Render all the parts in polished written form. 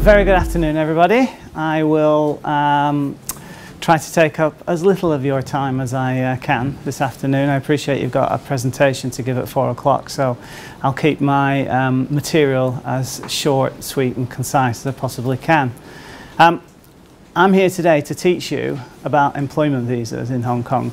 Very good afternoon, everybody. I will try to take up as little of your time as I can this afternoon. I appreciate you've got a presentation to give at 4 o'clock, so I'll keep my material as short, sweet and concise as I possibly can. I'm here today to teach you about employment visas in Hong Kong.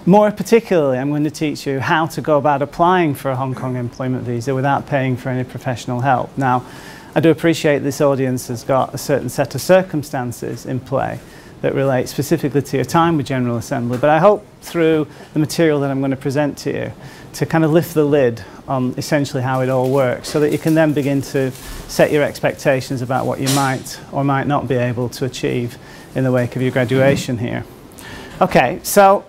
More particularly, I'm going to teach you how to go about applying for a Hong Kong employment visa without paying for any professional help. Now, I do appreciate this audience has got a certain set of circumstances in play that relate specifically to your time with General Assembly, but I hope through the material that I'm going to present to you to kind of lift the lid on essentially how it all works, so that you can then begin to set your expectations about what you might or might not be able to achieve in the wake of your graduation here. Okay, so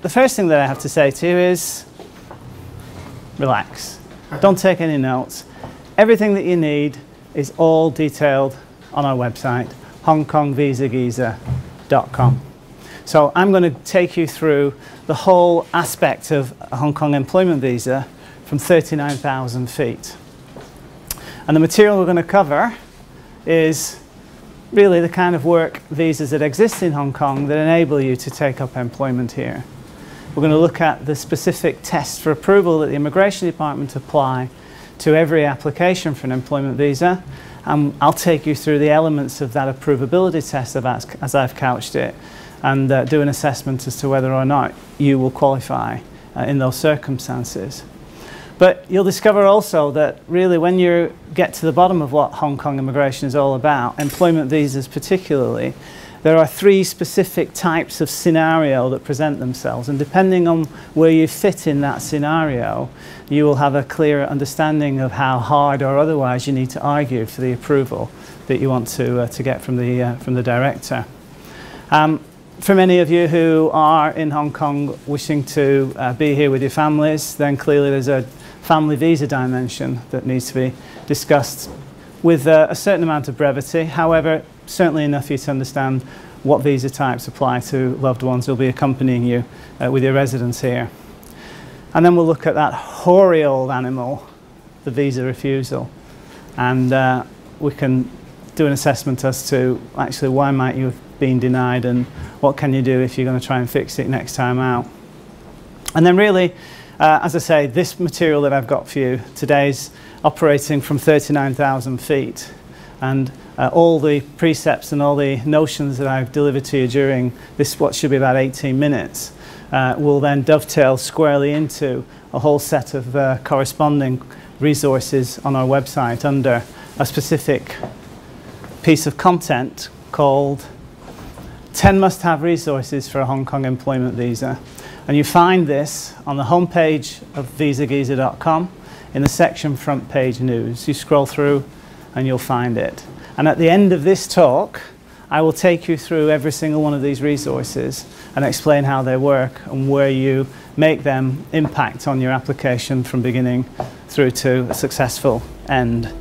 the first thing that I have to say to you is relax. Don't take any notes. Everything that you need is all detailed on our website, hongkongvisagiza.com. So I'm going to take you through the whole aspect of a Hong Kong employment visa from 39,000 feet. And the material we're going to cover is really the kind of work visas that exist in Hong Kong that enable you to take up employment here. We're going to look at the specific tests for approval that the Immigration Department apply to every application for an employment visa. I'll take you through the elements of that approvability test as I've couched it, and do an assessment as to whether or not you will qualify in those circumstances. But you'll discover also that really when you get to the bottom of what Hong Kong immigration is all about, employment visas particularly, there are three specific types of scenario that present themselves, and depending on where you fit in that scenario, you will have a clearer understanding of how hard or otherwise you need to argue for the approval that you want to get from the director. For many of you who are in Hong Kong wishing to be here with your families, then clearly there's a family visa dimension that needs to be discussed with a certain amount of brevity. However, certainly enough for you to understand what visa types apply to loved ones who will be accompanying you with your residence here. And then we'll look at that hoary old animal, the visa refusal. And we can do an assessment as to actually why might you have been denied and what can you do if you're going to try and fix it next time out. And then really, as I say, this material that I've got for you today is operating from 39,000 feet. And all the precepts and all the notions that I've delivered to you during this, what should be about 18 minutes, will then dovetail squarely into a whole set of corresponding resources on our website under a specific piece of content called 10 must-have resources for a Hong Kong employment visa. And you find this on the homepage of visagiza.com in the section front page news. You scroll through and you'll find it. And at the end of this talk, I will take you through every single one of these resources and explain how they work and where you make them impact on your application from beginning through to a successful end.